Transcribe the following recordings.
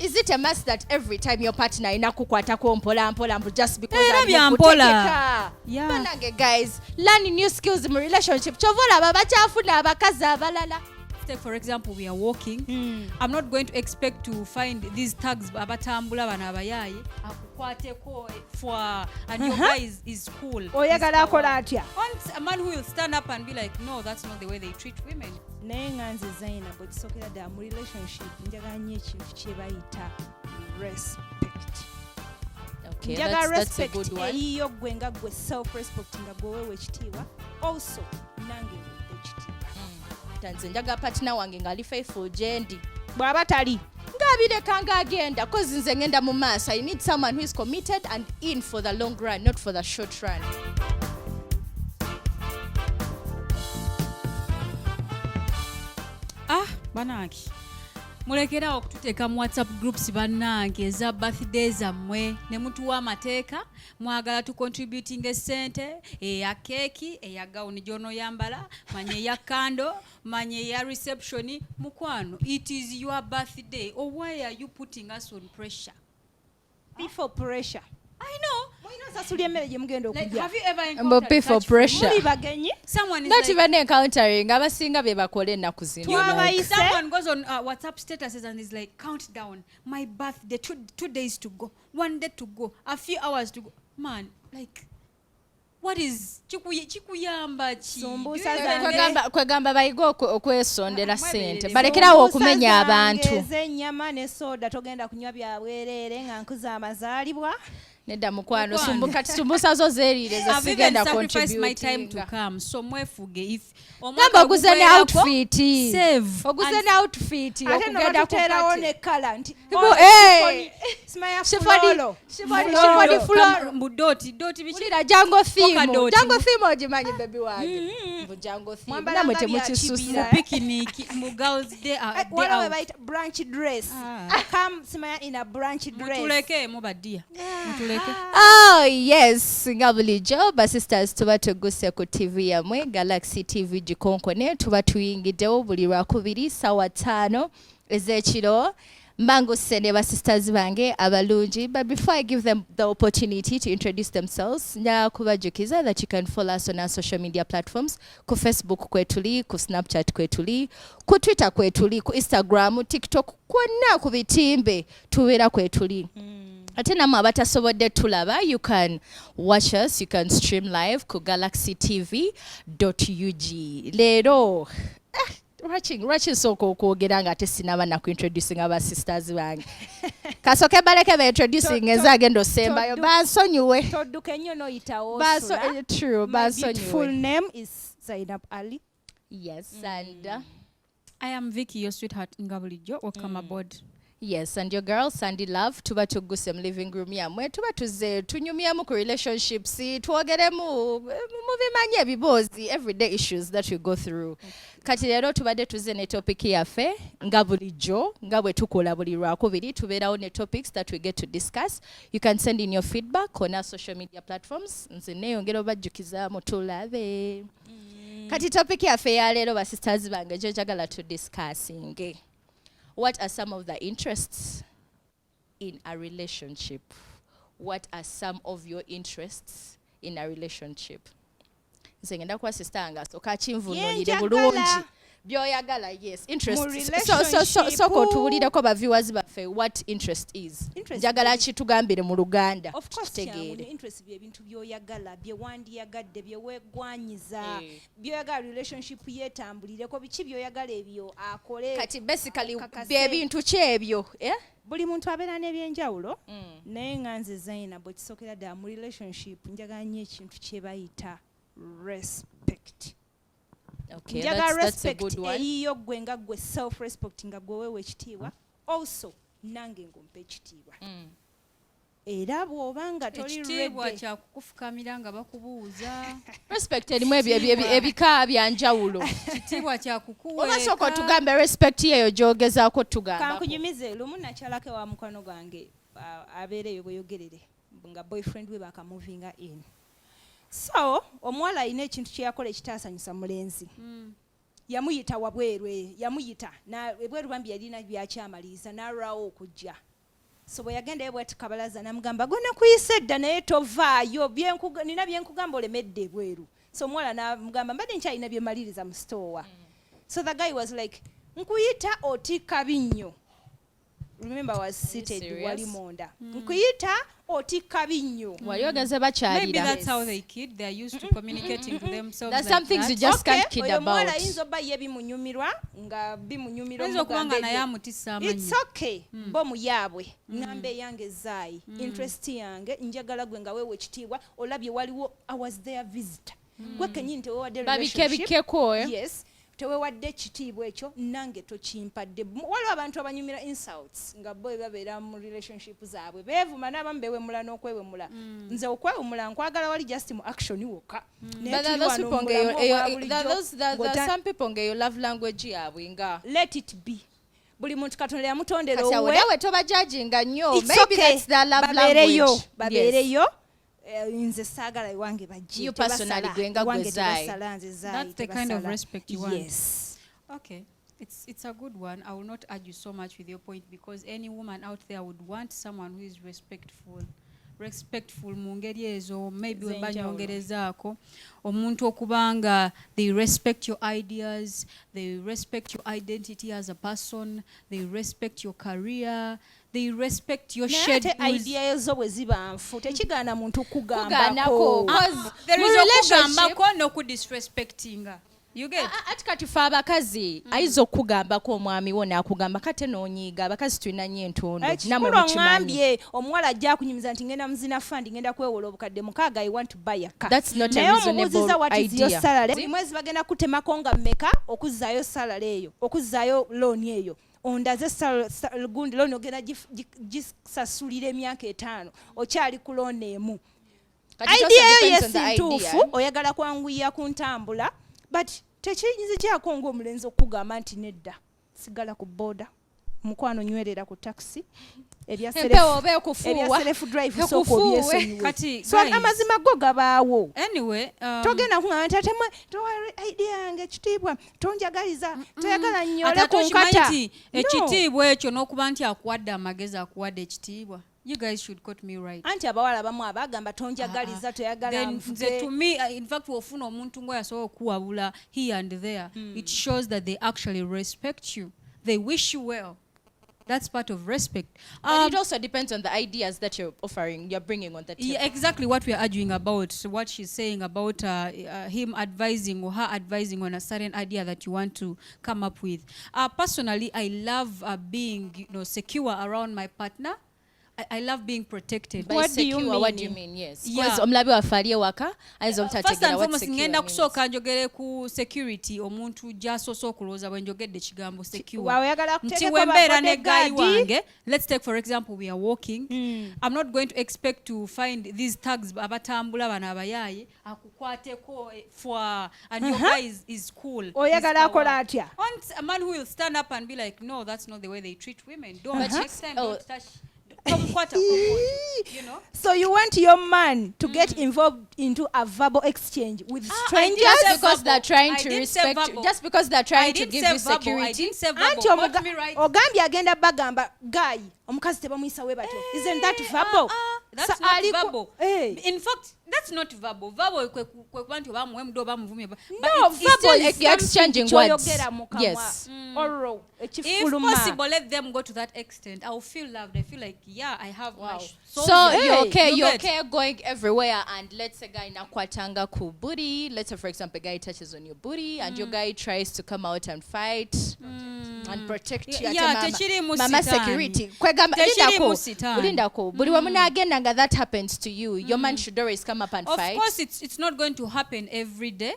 Is it a must that every time your partner inakukwatako mpola just because yeah. Guys, learning new skills in relationship. Chovola babachafuna abakazi abalala. Take for example, we are walking. I'm not going to expect to find these tags abatambula bana abayaye akukwateko for and your guy is cool. Oyagala akola atya? Want a man who will stand up and be like, no, that's not the way they treat women. Nenganze zaina but sokera da mu relationship njagala nnyo ekintu kye bayita respect. Okay, that's a good one. Eyiyo gwe nga gwe self respect nga gwe wewe ekitiibwa. Also nange ekitiibwa. Tanze njaga partner wange ngali faithful jendi. Bwaba tali ngabireka ngagenda cause nze ngenda mu maaso. I need someone who is committed and in for the long run, not for the short run. Banaki mulekera okututeeka mu WhatsApp groups bannange eza birthday zammwe ne mutuwa amateeka mwagala tu contributing essente eya keki eya gown jono yambala manye ya kando manye ya reception mukwano. It is your birthday. Or why are you putting us on pressure? Before pressure. I know. Like, have you ever encountered for pressure? Someone is not like, even encountering. Abasinga be bakole ennaku zino. Someone goes on WhatsApp statuses and is like, countdown, my birthday, 2 days to go, 1 day to go, a few hours to go. Man, like, what is chikuyamba chi? Kwegamba bayiga okwesondera sente. Balekerawo okumenya abantu. Ezennyama ne soda togenda kunywa bya bwerere nga nkuza amazaalibwa. Nedda mukwano sumbuka zo zeerire ze sigenda contribute my time to come. So mwefuge if Gamba oguzene outfit. Save. Oguzene outfit. Okugenda kuterawo ne color nti. Shifoni floor. Doti bichira Jango theme. Jango theme ojimanyi baby wange. Jango theme. Namwe temukisusa. Picnic mu girls day out. What are we branch dress? Come Smaya in a branch dress. Mutuleke mubadia. Oh yes, ngabulijo basisters tuba tuguse ku TV yamwe Galaxy TV gikonkone tuba tuyingiddewo buli lwakubiri sawa 5 ezekiro. Mango sene basisters bange abalungi, but before I give them the opportunity to introduce themselves, nja kubajukiza that you can follow us on our social media platforms. Ku Facebook kwetuli, ku Snapchat kwetuli, ku Twitter kwetuli, ku Instagram, TikTok, kwonna ku bitimbe tubeera kwetuli. Ate namwe abatasobodde tulaba, you can watch us, you can stream live ku galaxytv.ug. Leero Watching soko kwogera nga tesinaba na kuintroducing aba sisters bange. Kasoke baleke be introducing ezagendo sembayo bansonyiwe. Todduke nnyo noyitawo. True, bansonyiwe. Full name is Zainab Ali. Yes, and I am Vicky, your sweetheart Ngabulijo. Welcome aboard. Yes, and your girl Sandy Love tuba tuguse mu living room yamwe tuba tuze tunyumyamu ku relationships twogeremu mubimanye ebibozi everyday issues that we go through. Kati leero tubadde tuze ne topic yaffe nga bulijjo nga bwe tukola buli lwakubiri tubeerawo ne topics that we get to discuss. You can send in your feedback on our social media platforms. Nze neeyongera obajjukizaamu tulabe. Kati topic yaffe ya leero basisters bange gye njagala tu discussing. What are some of the interests in a relationship? What are some of your interests in a relationship? Nsengenda kwa sister anga soka chinvunulire bulungi. Byoyagala, yes. Interest. So tuwulire ko ba viewers baffe what interest is. Njagala kitugambire mu Luganda. Of course, interest bye bintu byoyagala, bye wandiyagadde, bye wegwanyiza, byoyagala relationship yetambulire ko biki byoyagala ebyo akole. Kati basically bye bintu kyebyo, Buli muntu abeera n'ebyenjawulo. Naye nganze Zainab bwe kisokera ddala mu relationship njagala nnyo ekintu kye bayita respect. Okay, that's a good one. Eyiyo gwe nga gwe self respect nga gwe wewe ekitiibwa. Also nange ngompe ekitiibwa. Era bw'obanga toli ready. Ekitiibwa kya kukufukamira nga bakubuuza. Respect erimu ebika byanjawulo. Ekitiibwa kya kukuweeka. Oba soko tugambe respect yeyo gyogezaako tugamba. Kankunyumize lumu nakyalako wa mukwano gwange abeereyo bweyogerere nga boyfriend we bakamovinga in. So, omuwala alina ekintu kye yakola ekitaasanyusa mulenzi. Yamuyita wabwerwe, yamuyita. Na ebweru bambi yalina byakyamaliriza n'alwawo okujja. so bwe yagendayo bwati kabalaza namugamba gwe nakuyise edda naye tovaayo nina byenkugamba olemedde ebweru. So omuwala namugamba mbadde nkyalina bye maliriza mu store. So the guy was like, nkuyita otikka binnyo. Remember, I was seated wali monda. Nkuyita otikka binnyo. Wali ogeze bakyalira. Maybe that's how they kid. They are used to communicating to themselves. There's some things you just can't kid about. Omuwala ayinza obba ye bimunyumirwa nga bimunyumira omugambe. It's okay. Bo muyaabwe. Ngambe yange zaayi. Interest yange njagala gwe nga wewe ekitiibwa olabye waliwo I was there visitor. Gwe kenyini tewewadde relationship. Yes. Tewewadde ekitiibwa ekyo nange tokimpadde. Waliwo abantu abanyumira insults nga bo babeera mu relationship zaabwe beevuma n'abamu beewemula n'okwewemula. Nze okwewemula nkwagala wali just mu action wokka. Some people ngeyo love language yaabwe nga let it be. Buli muntu Katonda yamutondera owe. Kati awe tobajudginga nnyo. Maybe that's their love language. Babeereyo. Nze saagala wange bajje. You personally gwenga gwezai. That's the kind of respect you want. Yes. Okay. It's a good one. I will not argue so much with your point because any woman out there would want someone who is respectful mu ngeri ezo, maybe webanyongerezaako omuntu okubanga they respect your ideas, they respect your identity as a person, they respect your career, they respect your schedules. Idea ezo bwe ziba nfu tekigaana muntu kugambako. There is okugambako n'okudisrespectinga. You get? Ati kati fe abakazi ayinza okugambako omwami wo n'akugamba kate n'onyiiga abakazi tulina nnyo entondo namwe mukimanyi. Omuwala ajja akunyumiza nti ngenda muzina fund ngenda kwewola obukadde mukaaga I want to buy a car. That's not a reasonable idea. Buli mwezi bagenda kutemako nga mmeka okuzzaayo salary eyo okuzzaayo loan eyo. Ondaze gundi loan ogenda gisasulira emyaka 5 okyali ku loan emu. Idea eyo yesintuufu oyagala kwanguya ku ntambula. But tekiyinza kyako ng'omulenzi okugamba nti nedda sigala ku boda mukwano nywerera ku taxi ebya self drive soko byesonyiwe. So amazima go gabaawo. Anyway, togenda kungamba nti ate idea yange ekitiibwa tonjagaliza toyagala nnyole ku nkata. Ekitiibwa ekyo n'okuba nti akuwadde amagezi akuwadde ekitiibwa. You guys should quote me right. Anti abawala bamu abagamba tonjagaliza toyagala nfute. To me, in fact, wofuna omuntu ngo yasobola okuwabula here and there. It shows that they actually respect you. They wish you well. That's part of respect. But it also depends on the ideas that you're bringing on the table. Yeah, exactly what we're arguing about. So what she's saying about him advising or her advising on a certain idea that you want to come up with. Personally, I love being secure around my partner. I love being protected. By secure, what do you mean? Yes. Because omulabi wafaliye waka ayinza obutategeera what secure means. Ngenda kusooka njogere ku security omuntu gy'asoose okulowooza bwe njogedde ekigambo secure. Nti wembeera ne guy wange, let's take for example we are walking. I'm not going to expect to find these thugs abatambula bano abayaaye akukwateko for and your guy is cool. Oyagala akola atya? A man who will stand up and be like, no, that's not the way they treat women. Don't next time don't touch. You know? So you want your man to get involved into a verbal exchange with strangers just because they're trying to respect you, just because they're trying to give you security. Ogambye agenda bagamba guy omukazi tebamuyisa we batyo. Isn't that verbal? That's not verbal. In fact, that's not verbal. Verbal kwe nti bamwemdo bamuvumye. No, verbal if you're exchanging words. Yes. If possible, let them go to that extent. I'll feel loved. I feel like, yeah, I have my soul. So you're okay going everywhere and let's say guy nakwatanga ku booty. Let's say for example a guy touches on your booty and your guy tries to come out and fight and protect you. Yeah, mama security. Ulindako. Buli wamunagenda nga that happens to you. Your man should always come up and fight. Of course, it's not going to happen every day.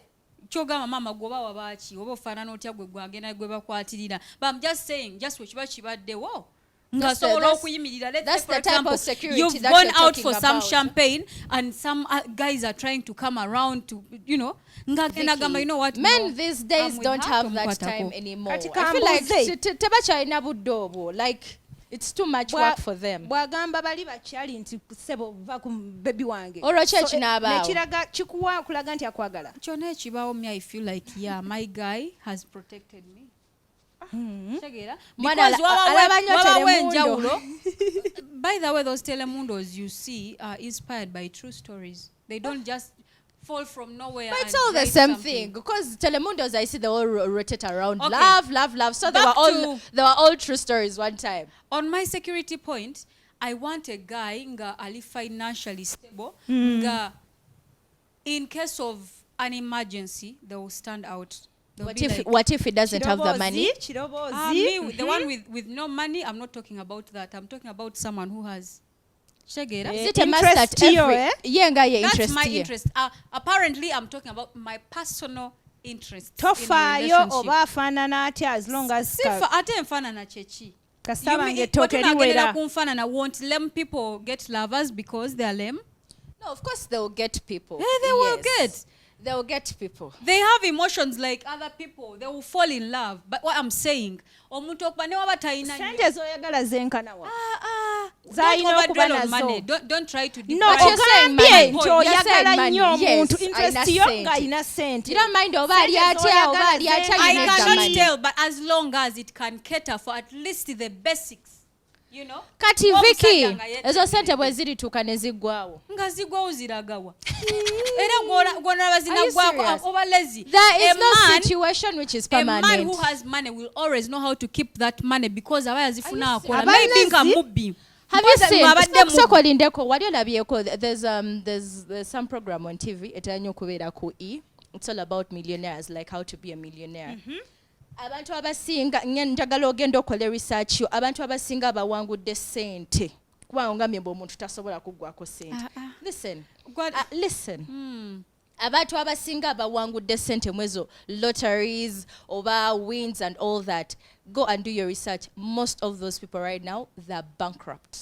Kyogamba mama goba wabachi oba ofaanana otya gwe gwagenda gwe bakwatirira. But I'm just saying, just we kibaddewo. That's the type of security you've that gone you're out for talking some about. champagne and some guys are trying to come around to, you know what? Men these days don't have that time anymore. I feel like tebakyalina budde obwo. Like it's too much work for them. Bwagamba bali bakyali nti sebo va ku baby wange. Olwaki ekinabaawo? Nekiraga kikuwa kulaga nti akwagala. Kyonna ekibaawo me I feel like yeah, my guy has protected me. Because wabawe enjawulo By the way, those telemundos you see are inspired by true stories. They don't just fall from nowhere. But it's and all the write same something. thing because telemundos I see they all rotate around Okay. love. So they Back were all true stories one time. On my security point, I want a guy nga ali financially stable, nga in case of an emergency, they will stand out. They'll be like, What if he doesn't have the money? Chirobozi. the one with no money, I'm not talking about that. I'm talking about someone who has shagera. Is it a must Interest that yo, every eh? yenga ye That's interest my ye? interest. Apparently, I'm talking about my personal interest in a Tofaayo relationship. oba afaanana atya as long as Sifa ate nfaanana kyeki. kasaba You ng'ettooke tunagerera liwera. ku nfaanana, won't lame people get lovers because they are lame? No, of course they will get people. Yeah, they will Yes. They will get people. They have emotions like other people. They will fall in love. But what I'm saying, omuntu okuba ne waba talina nnyo. Sente z'oyagala zenkana wa? Don't Zalina okuba overdwell on nazo. money. Don't try to No, deprive. you're saying ogambye money. nti You're saying oyagala money. nnyo Yes, omuntu interest ayina yo sente. ng'ayina sente. You don't mind oba ali atya oba ali atya I you need the cannot money. tell, but as long as it can cater for at least the basics, you know. Kati Omusajja Vicky, nga yetegereza. ezo sente bwe zirituuka ne ziggwawo. Nga zigwawo ziragawa. Era gw'onalaba Are you zinaggwako serious? oba lazy. There is A no man- situation which is A permanent. man who has money will always know how to keep that money because aba yazifuna akola. Aba Maybe nga lazy? mubbi. Have you Because seen? mwabadde mubbi. Sokolindeko wali olabyeko there's some program on TV etanya okubeera ku E. It's all about millionaires, like how to be a millionaire. Abantu abasinga njagala ogenda okola research yo abantu abasinga abawangudde sente kubanga ngambye mbu omuntu tasobola kuggwako sente. Listen. Listen. Abantu abasinga abawangudde sente mwezo lotteries oba wins and all that, go and do your research. Most of those people right now, they're bankrupt.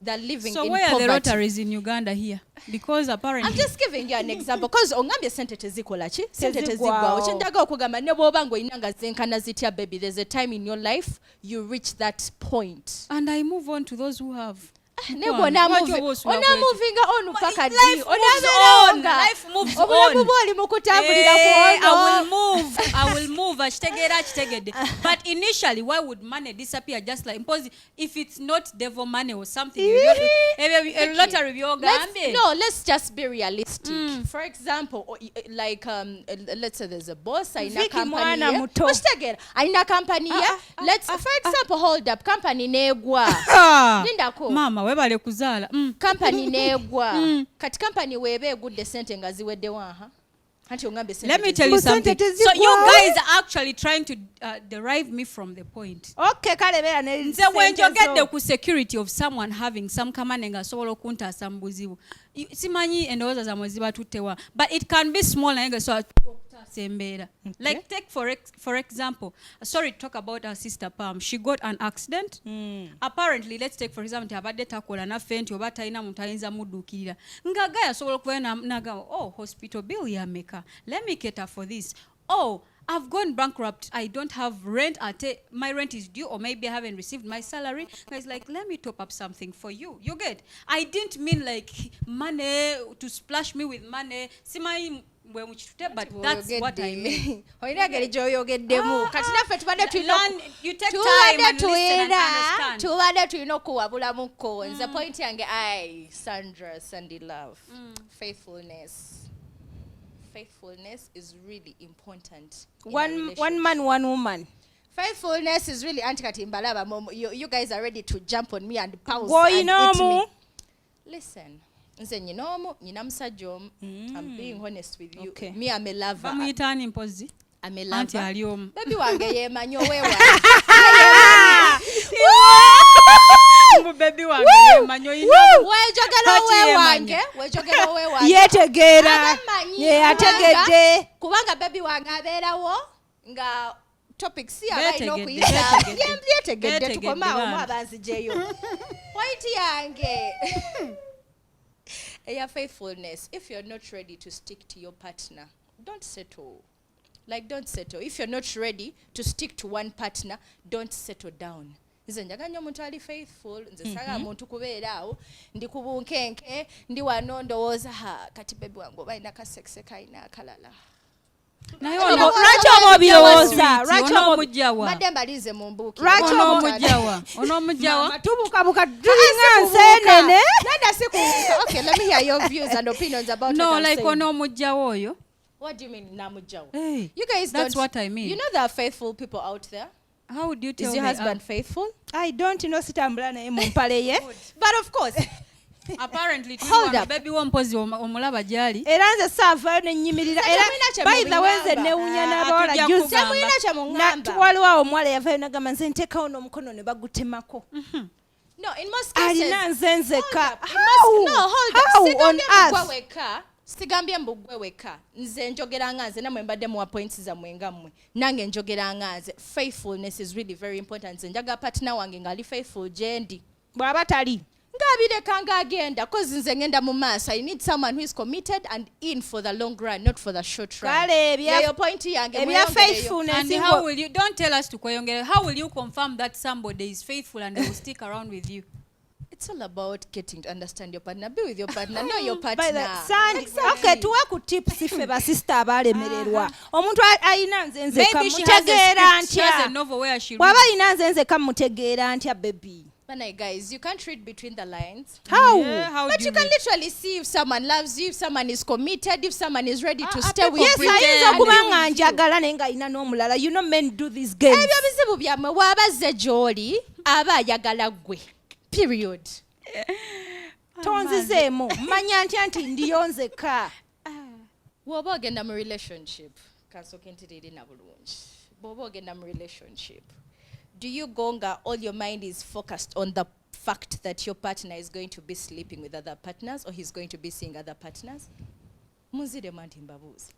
They're living So in where are the poverty. Rotaries in Uganda here? Because apparently I'm just giving you an example because ongambye sente tezikola ki? Sente Tezigwawo. tezigwawo. Kyendaga okugamba ne bw'oba ng'olina nga zenkana zitya baby, there's a time in your life you reach that point. and I move on to those who have. Ne bw'ona movinga on paka ddi. Life moves on. Life moves on. Obulamu bw'oli mu kutambulira ku ono. I will move. Ashtegede. But initially, why would money disappear just like impose? If it's not devil money or something, a lottery byogambye. Let's just be realistic. For example, like let's say there's a boss, aina Vicky company. mwana muto. Mushtegera, aina company. Let's for example hold up company negwa. Lindako. Mama webale kuzaala. Company negwa. Kati company webe egudde sente nga ziwedde waha. Let me tell you something. So you guys are actually trying to derive me from the point. Okay, kale beera ne Nze when you get the sente zo. security of someone having some kamane nga asobola okuntaasa mu buzibu. Simanyi endowooza zammwe ziba tuttewa. But it can be small naye nga so okutaasa embeera. Like take for example, sorry to talk about our sister Pam. She got an accident. Apparently, let's take for example, abadde takola naffe nti oba talina muntu ayinza mudduukirira. Nga gaya asobola okubeera nagamba, oh, hospital bill yameka. Let me cater for this. Oh, I've gone bankrupt. I don't have rent. My rent is due, or maybe I haven't received my salary. Guys, like, let me top up something for you. You get? I didn't mean like money to splash me with money. But that's what I mean. Oyina ngeri gy'oyogeddemu. Kati naffe tubadde tulina You take time and listen and understand. tubadde tulina okuwabulamuko. Nze point yange Sandy Love. Faithfulness is really important in a One relationship. man, one woman. Faithfulness is really anti-kati mbalaba. You guys are ready to jump on me and pounce Boy, and eat me. mu. Listen. Nze nyina omu, nyina musajja omu. I'm being honest with you. Okay. Me, I'm a lover. Bamuyita ani mpozi? I'm a Anti lover. ali omu. Baby wange yemanyi oweewa. Baby wange yemanyi oyina. Weejogera oweewange. Yetegeera. Abamanyi, Ye ategedde. kubanga baby wange abeerawo nga topic si abalina Beetegedde, okuyita beetegedde. byetegedde Beetegedde tukomaawo mu bana. abanzijeyo. Point yange. Eya faithfulness, if you're not ready to stick to your partner, don't settle. Like, don't settle. If you're not ready to stick to one partner, don't settle down. Nze njagala nnyo omuntu ali faithful, nze saagala muntu kubeera awo ndi ku bunkenke ndi wano ndowooza kati bebi wange oba alina kasekise kalina akalala. Lwaki oba obirowooza? Lwaki oba omujjawa? Madde mbalize mu mbuuki. Lwaki omujjawa? Tubukabuka tulinga nseenene. Nada sikubuuka. Okay, let me hear your views and opinions about No, what I'm like saying. omujjawa oyo. What do you mean namujjawa? Hey, You guys that's don't. what I mean. You know there are faithful people out there. How would you tell Is your me, husband faithful? I don't know sitambula naye mu mpale ye. But of course. apparently Hold up. baby wompozi omulaba gyali. Era nze saavaayo ne nnyimirira. Era by the way nze newunya n'abawala juzi. Temulina kye muŋŋamba. Waliwo awo omuwala yavaayo n'agamba nze nteekawo n'omukono ne bagutemako. No, in most cases. Alina nze nzeka. Hold up. On Sigambye earth? sigambye mbugwe weka. Nze njogera nga nze namwe mbadde muwa points zammwe nga mmwe. Nange njogera nga nze. Faithfulness is really very important. Nze njaga partner wange ngali faithful gyendi. Bw'aba tali. Ngabireka ngagenda cause nze ngenda mu maaso. I need someone who is committed and in for the long run, not for the short run. Kale Your point yange ebya faithfulness. And how will you, don't tell us to kweyongera, how will you confirm that somebody is faithful and they will stick around with you? It's all about getting to understand your partner. Be with your partner. Know your By partner. the Sandy. Okay, tuwe ku tips ife basista abalemererwa. Omuntu alina nze nzeka Maybe she has mutegeera a script, she has a ntya. novel where she Bw'aba reads. alina nze nzeka mutegeera ntya baby. But guys, you can't read between the lines. How? Yeah, how But do you can literally see if someone loves you, if someone is committed, if someone is ready to stay with Yes, you. ayinza And okuba be nga with you. njagala naye ng'alina n'omulala. You know men do these games. Ebyo bizibu byammwe bw'abazze gy'oli aba ayagala ggwe. Period. Tonzizeemu. Manya ntya nti ndiyo nzeka. Bw'oba ogenda mu relationship, kasooke ntiriri bulungi. Bw'oba ogenda mu relationship, do you go nga all your mind is focused on the fact that your partner is going to be sleeping with other partners or he's going to be seeing other partners? Munzire manti mbabuuza.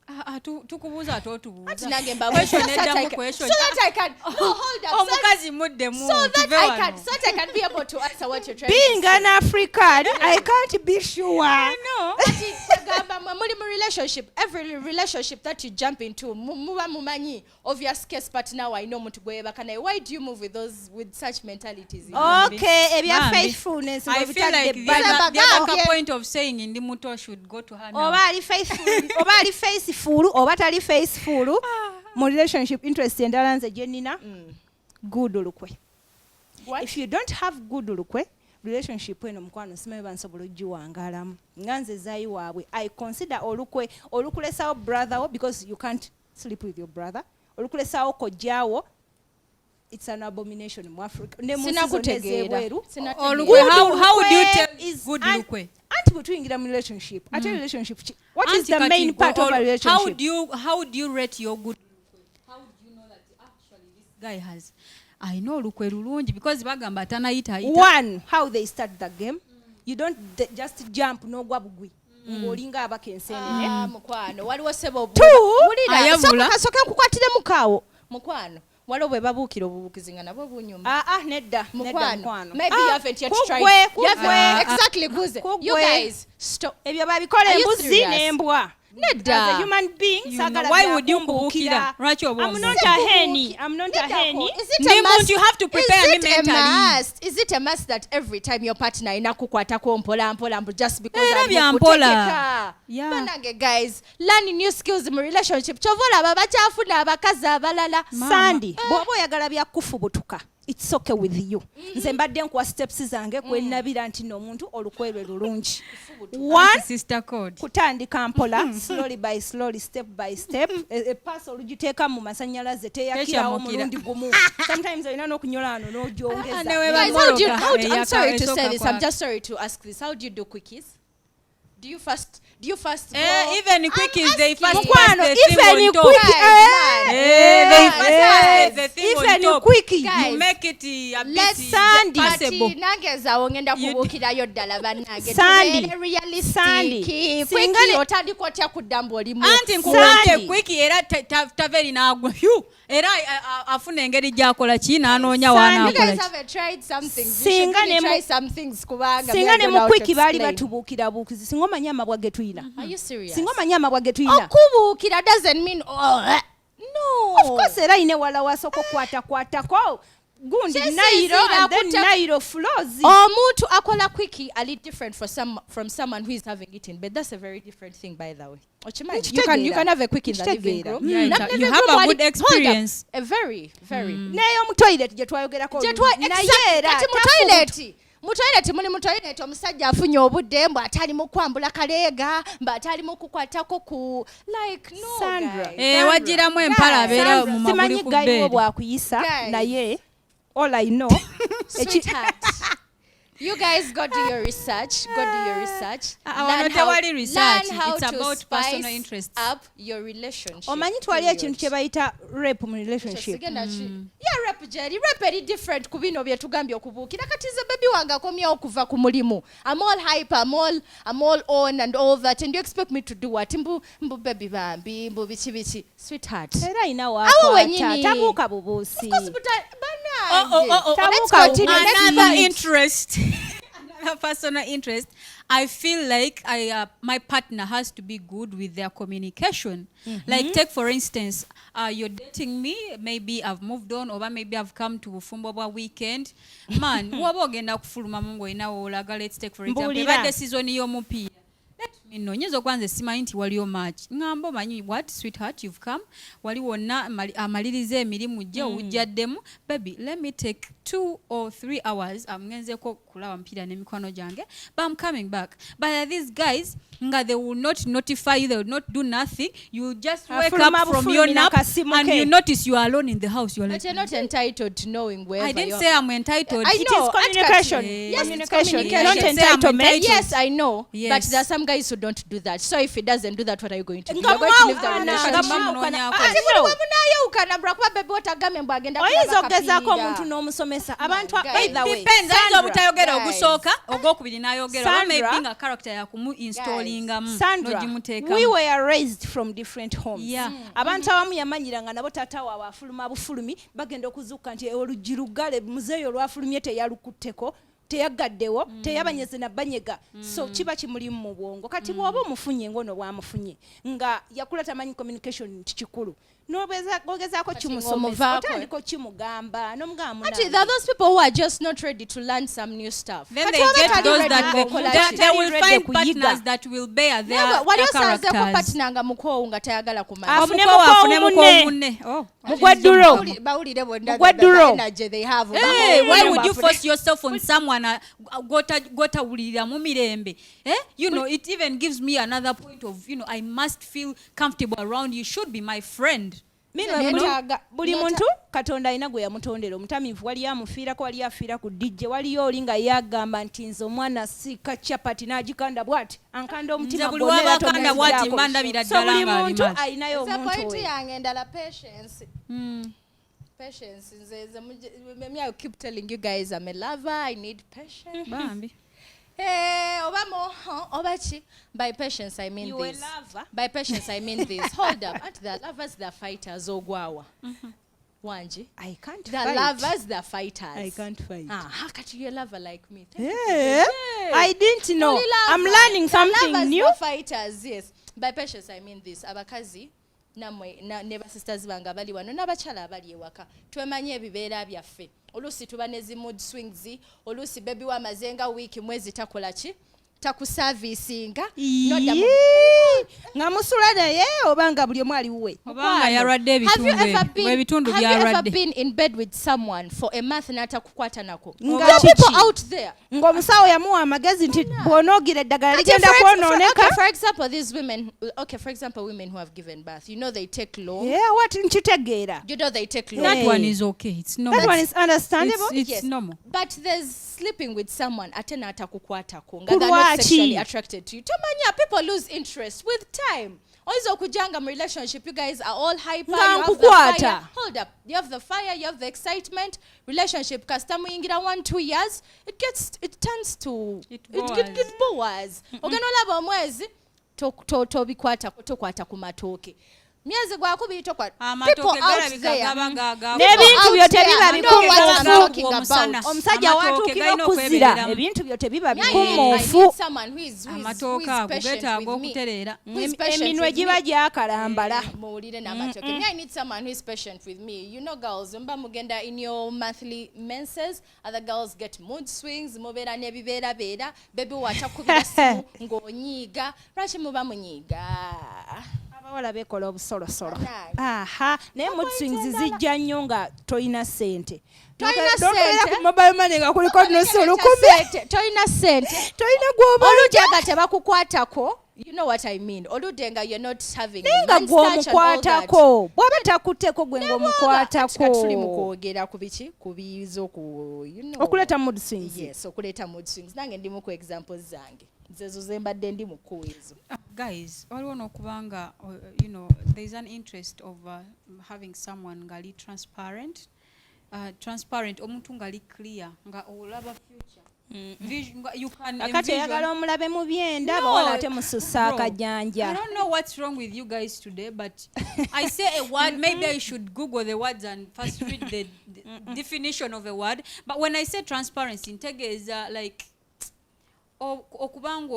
Tukubuuza ate otubuuza. Ati nange mbabuuza. Question So that eddamu I can- question. So that I can. No, hold up. Omukazi muddemu. So that tuve I wano. can. So that I can be able to answer what you're trying Being to say. an African, I can't be sure. No. Ati kagamba muli mu relationship, every relationship that you jump into, muba mumanyi obvious case partner wa ino omuntu gwe yebaka naye. Why do you move with such mentalities? Okay, ebya Bambi. faithfulness. I feel like the other point of saying ndi muto should go to her now. Oba ali faithful, oba tali faithful. Mu relationship interest endala nze gye nnina. Good olukwe. What? If you don't have good olukwe, relationship eno mukwano simanyi bansobola ogiwangalamu. Nga nze zaayi waabwe. I consider olukulesawo brother wo because you can't sleep with your brother. Olukulesawo kojjaawo. It's an abomination mu Africa. Ne mu Sinakutegeera. How would you tell good lukwe? Anti bwe tuyingira mu relationship. Ate relationship what is the main part of a relationship? How would you rate your good lukwe? How would you know that actually this guy has I know lukwe lulungi because bagamba tanayita. One, how they start the game. You don't just jump n'ogwa bugwi. Ng'olinga abaka enseenene. Mukwano waliwo sebo. Ayavula. Kasooke nkukwatire mukaawo. Mukwano waliwo bwe babuukira obubuukizi nga nabo bunyuma. Nedda Mukwano. Maybe you haven't yet tried. Kugwe. Exactly, Guze. You guys stop. Ebyo babikola Are you embuzi serious? n'embwa. Nedda. As a human being, sagala why would you byakumbuukira. kubuukira? Lwaki oba I'm omuntu? not a henny. I'm not a henny. Is it Ndi a must? muntu, you have to prepare me mentally. Is it a must that every time your partner inakukwatako mpola just because Era ali bya mukutegeka? mpola. Yeah. Banange guys, learning new skills in relationship. Chovola abakyafuna abakazi abalala. Sandy, bw'oba oyagala byakufu butuka. It's okay with you. Nze mbadde nkuwa steps zange kwenabira nti n'omuntu olukwe lwe lulungi. One, Sista Code. kutandika mpola, slowly by slowly, step by step. Pass olugiteeka mu masannyalaze teyakirawo mulundi gumu. Sometimes olina n'okunyola wano n'ogyongeza. Guys, I'm sorry to say this. I'm just sorry to ask this. How do you do quickies? Do you fast go? Even quickies, they first Mukwano, pass the thing even on top. quickie, They first pass the thing on even top. quickie. Guys, You make it a bit Let's passable. nangezaawo ngenda kubuukirayo ddala bannange. Sandy. Tubeere realistic. Sandy. Quickie otandika otya kudda mbuolimu. Anti nkuwante quickie era taveri n'agwa. Phew. Era afuna engeri gy'akola ki n'anoonya You w'anaakola guys ki. haven't tried some things. You Singa should really ne try mu- some things kubanga. Singa ne we are mu going quickie to baali explain. batubuukira buukizi. Singa omanyi amabwa ge tuyina. Are you serious? Singa omanyi amabwa ge tuyina. Okubuukira doesn't mean no. Of course era ine wala wasoko kwata kwatako. gundi Kyesiizira Nairo and then akutte- Nairo flows. omuntu akola quickie ali different from someone who is having it in bed. That's a very different thing, by the way. Okimanyi? You can have a quickie in the living room. Yeah, Na you living have room a good wali- experience. hold up. A very Nayo mu toilet gye twayogerako naye era kati mu toilet muli mu toilet omusajja afunye obudde mbu atali mu kwambula kaleega mbu atali mu kukwatako ku like no Sandra. guys. wagiramu empala abeera mu magulu simanyi ku gayiwo bed. bwakuyisa Guys. naye all I know Sweetheart. You guys go do your research. Wano tewali research. Learn how It's to about spice personal interests. up your relationship. omanyi twali ekintu kye bayita rape mu relationship. Yeah, rep Jerry. Rep eri different ku bino bye tugambye okubuukira kati ze baby wange akomyewo okuva ku mulimu. I'm all hype, I'm all on and all that, and you expect me to do what? Mbu baby bambi, mbu biki. Sweetheart. era ayina Awo waakwata wenyini. tabuuka bubuusi. Of course, but Tabuka let's continue. bubuusi. Next Another point. interest. Another personal interest. I feel like my partner has to be good with their communication. Like take for instance, you're dating me, maybe I've moved on, or maybe I've come to Fumbobwa weekend. Man, waba ogenda kufuluma mungu inawo olaga, let's take for example, Mbulira. ebadde season y'omupiira. Let me know. Nyezo kwanza simanyi nti waliyo match. Ngambo manyi what sweetheart you've come. Wali wonna amalirize emirimu gye owujjaddemu. Baby, let me take 2 or 3 hours. Ngenzeko kulaba mpira n'emikwano gyange. But I'm coming back. But these guys, they will not notify you. They will not do nothing. You just wake up from your nap and you notice you are alone in the house. You're like, But you're not entitled to knowing where. I didn't say I'm entitled. I It know, is communication. Yes, it's Communication, not communication. Say I'm entitlement. entitled. Yes, I know. Yes. But there are some guys who don't do that. So if he doesn't do that, what are you going to do? Nga You're going to leave the mwawukana, relationship. nga mwawukana. Ati Ati buli bwe munaayawukana bra kuba bebe otagambye mbu agenda oyinza kulaba okugezaako kapiira. omuntu n'omusomesa abantu guys. by the way Depends. Ayinza obutayogera Guys. ogusooka ogwokubiri n'ayogera oba Sandra. maybe nga character yakumu-installingamu Sandra, n'ogimuteekamu. we were raised from different homes. Yeah. Abantu abamu yamanyiranga nabo taata waabwe afuluma bufulumi bagenda okuzuuka nti oluggi lugale muzeeyo olwafulumye teyalukutteko teyagaddewo teyabanyeze nabanyega so kiba kimulimu mu bwongo kati bw'oba omufunye ngono bwamufunye nga yakula tamanyi communication nti kikulu n'ogezaako kimusomesa ng'omuvaako. otandika okimugamba n'omugamba Actually, there are those people who are just not ready to learn some new stuff. Then Kati they waba get tali those ready that kukola ki? they will ready find kuyiga. partners that will bear their Wali osanzeko characters. partner nga mukoowu nga tayagala kumanya. Afune Omukowa afune munne. mukowa munne. Oh, Mugwedduro. Bawulire bonna Mugwedduro. the energy they have. Hey, why would you Bafune- force yourself on someone gotawulira mu mirembe? You know, it even gives me another point of, I must feel comfortable around you. Should be my friend. Buli muntu katonda alina gwe yamutondera omutamiivu waliyo amufiirako waliyo afiira ku dijje waliyo oli nga yagamba nti nze omwana siika capati n'agikanda bwati ankanda omutima Nze buli waba akanda bw'ati mba ndabira so ddala buli nga muntu alimazi. alinayo Nze omuntu point we yange endala patience. Patience. I keep telling you guys I'm a lover. I need patience. Bambi. Obachi. By patience I mean You a this. lover? By patience I mean this. Hold up. Aren't the lovers the fighters ogwawa? Wanji. I can't The fight. lovers the fighters. I can't fight. How can you a lover like me? Thank you. Yeah. I didn't know. Only lover. I'm learning The something lovers, new. The fighters, yes. By patience I mean this. Abakazi namwe ne sisters bange abali wano n'abakyala abali ewaka twemanye ebibeera byaffe oluusi tuba ne zi mood swings oluusi bebi wamazenga wiiki mwezi takola ki takusavisinga nga musula naye oba nga buli omu ali wuwe Obanga yarwadde ebitundu Have you ever byarwadde. been in bed with someone for a month n'atakukwata nako? Nga There are kiki? people out there. ng'omusawo yamuwa amagezi nti bw'onoogira eddagala ligenda Okay, kwonooneka for example, these women, women who have given birth, they take long. what nkitegeera They take long. That Hey. one is okay. It's normal. that one is understandable It's Yes. normal. But there's sleeping with someone ate n'atakukwatako nga Kulwaki? they're not sexually attracted to you. Tomanya, people lose interest with time. Oyinza okujanga mu relationship, you guys are all hyper, Nga you have the nkukwata. fire. Hold up. You have the fire, you have the excitement. Relationship, kasita muyingira 1-2 years, it turns to It bores. Ogenda olaba omwezi tokwata ku matooke. myezi gwakubiri tokwa Amatooke people out galabika there gaba gaga. n'ebintu byo tebiba know what I'm bikumuufu talking about. omusajja watuukira okuzira ebintu byo tebiba I need bikumuufu someone who is Amatooke ago patient getaaga with me. okutereera. Who is patient eminwe with giba me. gyakalambala Muwulire n'amatooke. Me, I need someone who is patient with me. You know, girls, mba mugenda in your monthly menses, other girls get mood swings, mubeera n'ebibeerabeera, baby wakyakubira simu ng'onyiiga. Lwaki muba munyiiga? abawala bekola obusolosolo Bannange. aha naye mood swings zijja nnyo nga toyina ssente Toyina Tokeera ssente? ku mobile money nga kuliko nusu Toyina lukumi ssente, toyina ssente. toyina gw'oba Oludde nga tebakukwatako, you know what I mean. Oludde nga you're not having naye a nga man's touch and all that. gw'omukwatako bw'aba takutteko gwe Kati ng'omukwatako tuli mu kwogera ku biki ku biyiza you know. okuleeta mood swings Yes, okuleeta mood swings. Nange ndi mu ku examples zange. Nzezo ze mbadde ndi mu kkuwezo. Guys, waliwo n'okubanga you know there's an interest of having someone ngali transparent. Transparent omuntu ngali clear nga olaba future. You can akati oyagala omulabe mu byenda bawala ate musussa akajanja I don't know what's wrong with you guys today, but I say a word, maybe I should Google the words and first read the definition of a word. But when I say transparency, ntegeeza like okubanga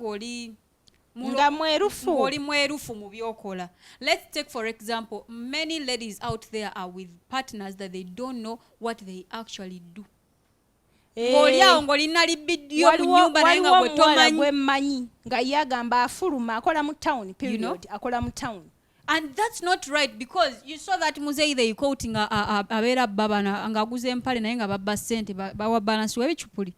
oli nga mwerufu oli mwerufu mu byokola. Let's take for example, many ladies out there are with partners that they don't know what they actually do. Ng'oli awo ng'olina libidiyo mu nnyumba naye nga gwe tomanyi. gwemmanyi nga ye agamba afuluma akola mu town period akola mu town. And that's not right, because you saw that Muzeyi they quoting abeera baba ng'aguza empale naye nga babba ssente bawa balansi w'ebicupuli.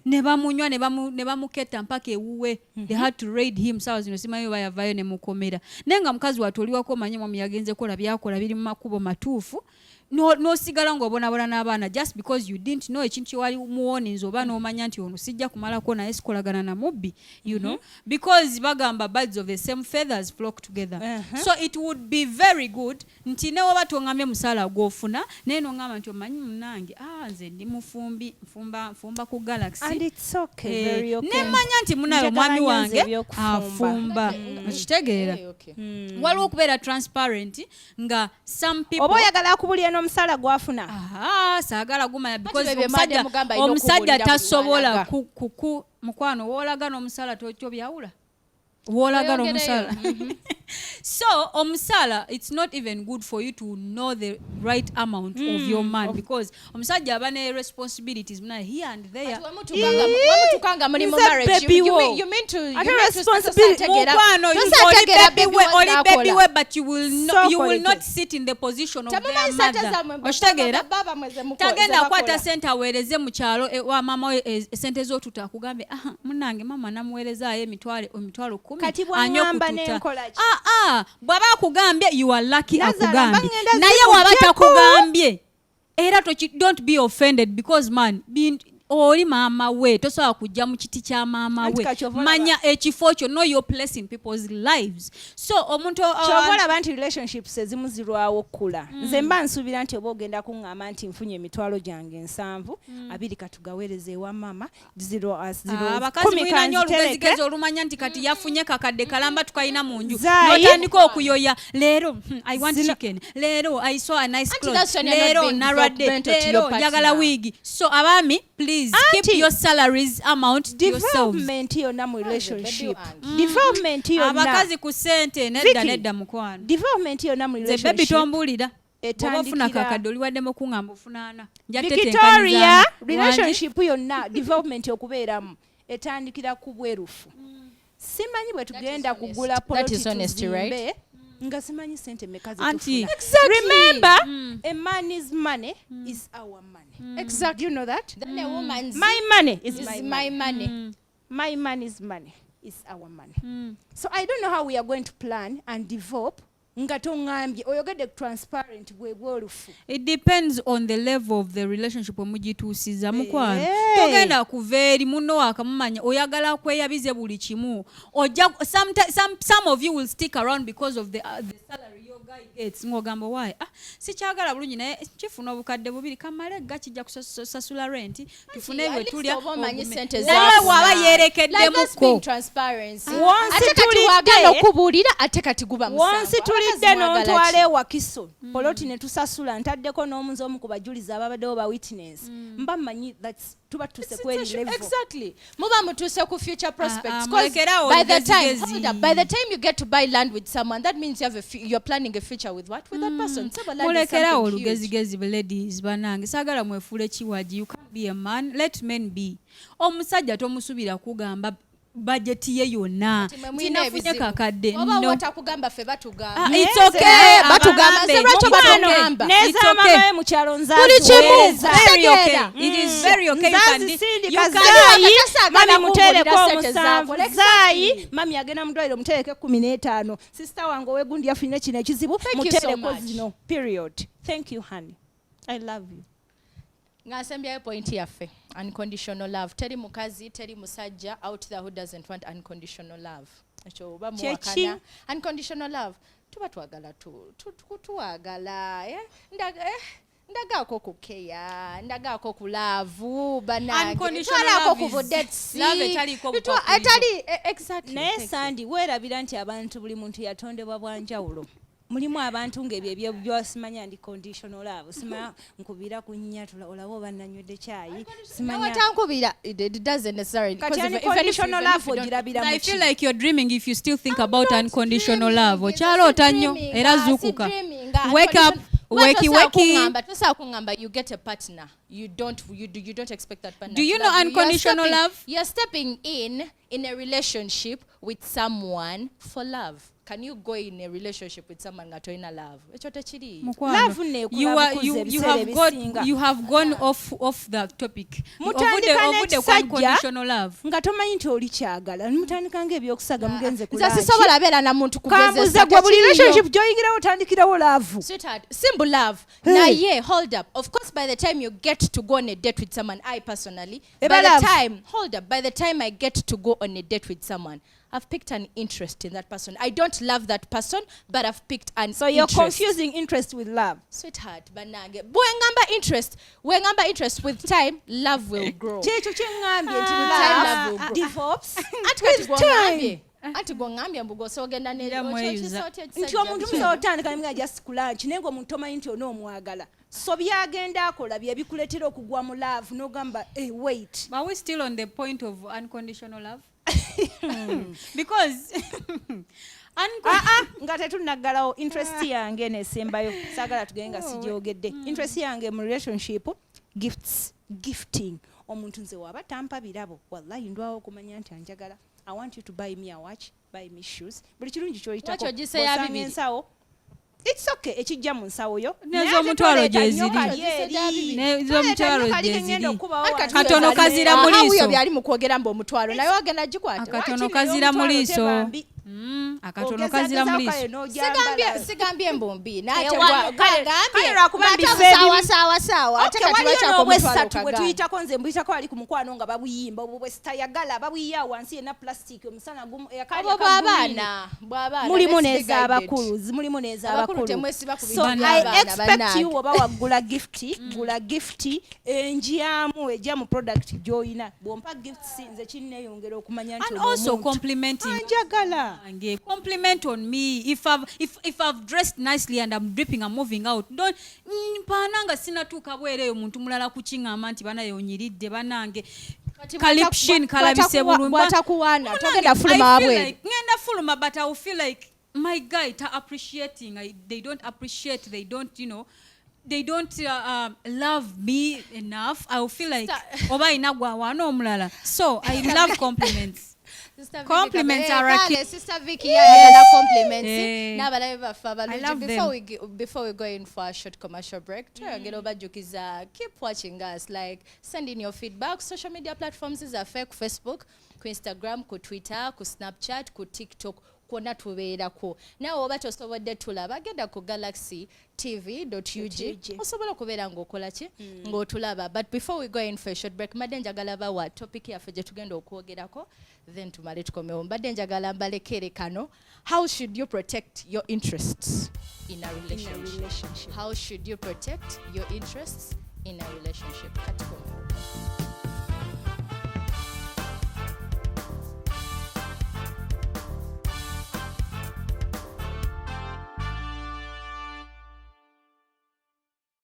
Ne bamunywa ne bamuketta mpaka ewuwe. They had to raid him sawa zino simanyi bayavayo ne mukomera. Naye nga mukazi watoliwako manyi mwamu yagenze kola byakola biri mu makubo matuufu. N'osigala ng'obonabona n'abaana just because you didn't know ekintu kye wali muwoninza oba n'omanya nti ono sijja kumalako naye sikolagana na mubbi, you know, because bagamba birds of the same feathers flock together. So it would be very good nti ne woba tongambye musaala gw'ofuna naye n'ongamba nti omanyi munnange nze ndi mufumbi nfumba ku galaxy And it's okay, very okay. Nemanya nti munayo mwami wange afumba. Okitegeera waliwo okubeera transparent nga some people oba oyagala akubulira n'omusaala gwafuna saagala gumanya because Kati bebe madde mugamba alina omusajja okubuulira tasobola buli mukwano woolaga n'omusaala tobyawula woolaga n'omusaala. So omusaala, it's not even good for you to know the right amount of your man, because omusajja aba ne responsibilities muna here and there. Wamutukanga muri mu marriage. You mean to responsibility. Mukwano, oli baby we, but you will not sit in the position of their mother. Okitegeera? Tagenda kwata sente aweereze mu kyalo wa mama we sente z'otuta akugambe munange mama namuweerezaayo emitwalo 10 kati bw'angamba n'enkola ki? Bw'aba akugambye you are lucky akugambye, naye waba takugambye era don't be offended, because man oli maama we tosobola kujja mu kiti kya maama we, manya ekifo kyo, know your place in people's lives. So omuntu kyobalaba nti relationships ezimu zirwawo okula. Nze mba nsuubira nti oba ogenda kuŋŋamba nti nfunye emitwalo gyange 7 2 katugaweereze ewa mama 0 abakazi mulina nnyo olugezigezi olumanya nti kati yafunye kakadde kalamba tukalina mu nju n'otandika okuyoya leero I want chicken, leero I saw a nice clothes, leero narwadde, leero njagala wiigi. So abaami, please keep your salaries amount to yourselves. Development yonna mu relationship. Development yonna. Abakazi ku ssente nedda mukwano. Development yonna mu relationship. Baby tombuulira. Bw'oba ofuna kakadde oliwaddemu kuŋŋamba ofunaana. Victoria, relationship yonna development okubeeramu etandikira ku bwerufu. Simanyi bwe tugenda kugula poloti nga simanyi sente meka zetufuna. Remember, a man is money is our money. Exactly. You know that? Then a woman's my money is my money. My money's money is our money. So I don't know how we are going to plan and develop nga tongambye oyogedde transparent bwebwolufu. It depends on the level of the relationship omugituusiza mukwano. Togenda kuva eri munno wakamumanya oyagala kweyabize buli kimu. Some of you will stick around because of the salary you're ng'ogamba why sikyagala bulungi naye kifuna obukadde bubiri kamale gakijja kusasula rent tufune bwe tulya naye waba yerekeddemukko ate kati wagala okubuulira ate kati guba wansi tulidde n'ontwala ewakiso poloti ne tusasula ntaddeko n'omunzi omu ku bajulizi ababaddewo ba witness mba mmanyi tuba tuuse kweri level. Exactly. Muba mutuse ku future prospects. By the time you get to buy land with someone, that means you're planning a future with what? With that person. Mulekera olugezigezi ladies banange sagala mwefule kiwaji. You can't be a man. Let men be. Omusajja tomusubira kugamba budget ye yonna tinafunye kakadde no batakugamba fe batugamba it's okay batugamba sebacho batugamba neza mama mu kyalo nzazi very okay it is very okay you can mami mutereko musanvu zayi mami agena mudwairo mutereke 15 sister wange wegundi yafunye kino ekizibu mutereko zino period. Thank you honey, I love you. Ngasembya point yaffe unconditional love. Teri mukazi teri musajja out there who doesn't want unconditional love. Ekyo oba muwakana unconditional love tuba twagala tuwagala ndagaako kukeya ndagaako kulaavu banange twalako kubudetsi atali exactly. Naye Sandi weerabira nti abantu buli muntu yatondebwa bwanjawulo. Mulimu abantu ng'ebyo byosimanya ndi conditional love sima nkubira kunyatula olabo bananywedde chai simanya watankubira it doesn't necessarily because if conditional love ogirabira I feel like you're dreaming if you still think about unconditional love ochalota nnyo era zukuka wake up wakey you get a partner you don't expect that partner. Do you know unconditional love? You're stepping in a relationship with someone for love. Can you go in a relationship with someone ngatoina love? Love you have gone off the topic. Mutandika unconditional love. Ngatomanyi nti oli kyagala. Mutandika ng'ebyokusaga mugenze kulaki. Nza sisobola abeera na muntu kugezesa. Kambuza gwe buli relationship gy'oyingirawo otandikirawo love. Sweetheart, simple love. Naye hold up. Of course by the time you get to go on a date with someone, I personally by the time I get to go on a date with someone, I've picked an interest in that person. I don't love that person, but I've picked an interest. So you're confusing interest with love. Sweetheart, banange. Wengamba interest with time, love will grow. Checho chengambye nti love will grow. Develops. Anti gwangambye mbugo sogenda ne nti omuntu musotandika nga just kulunch nengo omuntu omanyi nti onoomwagala so byagenda akola bye bikuletera okugwa mu love n'ogamba wait. But we still on the point of unconditional love? Because nga tetunaggalawo interest yange nesembayo saagala tugenga sigyogedde interest yange mu relationship gifting omuntu nze waba tampa birabo wallahi ndwawo okumanya nti anjagala. I want you to buy me a watch, buy me shoes. Buli kirungi kyoyitako bosanga ensawo it's okay ekijja mu nsawo yo n'ez'omutwalo gyeziri katono kazira mu liiso byali mu kwogera mbu omutwalo naye wagenda gikwata akatono kazira mu liiso akatono kazira mu liiso sigambye mbumbi sawa ate kati bakyako omutwalo bwe tuyitako nze mbuyitako ali ku mukwano nga babuyimba obwo bwe sitayagala babuyiya wansi yena plastic omusana gumu bw'abaana mulimu n'ez'abakulu mulimu n'ez'abakulu. So I expect you oba wagula gift gula gift enjiamu ejja mu product gy'oyina bw'ompa gifts nze kinneeyongera okumanya nti and also complimenting anjagala. Compliment on me if I've dressed nicely and I'm dripping and moving out. Don't pananga sinatuuka bwereyo muntu mulala kukiŋŋamba nti bana yonyiridde banange kalipshin kalabise bulungi bwatakuwaana togenda fuluma wabweru ngenda fuluma but I will feel like my guy ta appreciating they don't appreciate they don't they don't love me enough. I will feel like oba inagwa wano omulala. So I love compliments. Compliments are a key. Sister Vicky, yeah, compliments. Before we go in for a short commercial break, keep watching us. Like, send in your feedback. Social media platforms is Facebook, ku Instagram, ku Twitter, ku Snapchat, ku TikTok. kwonna tubeerako nawe oba tosobodde tulaba genda ku galaxytv.ug osobola okubeera ng'okola ki ng'otulaba. But before we go in for a short break mbadde njagala bawa topic yaffe gye tugenda okwogerako then tumale tukomewo. Mbadde njagala mbalekere kano, how should you protect your interests in a relationship? How should you protect your interests in a relationship? Katukomewo.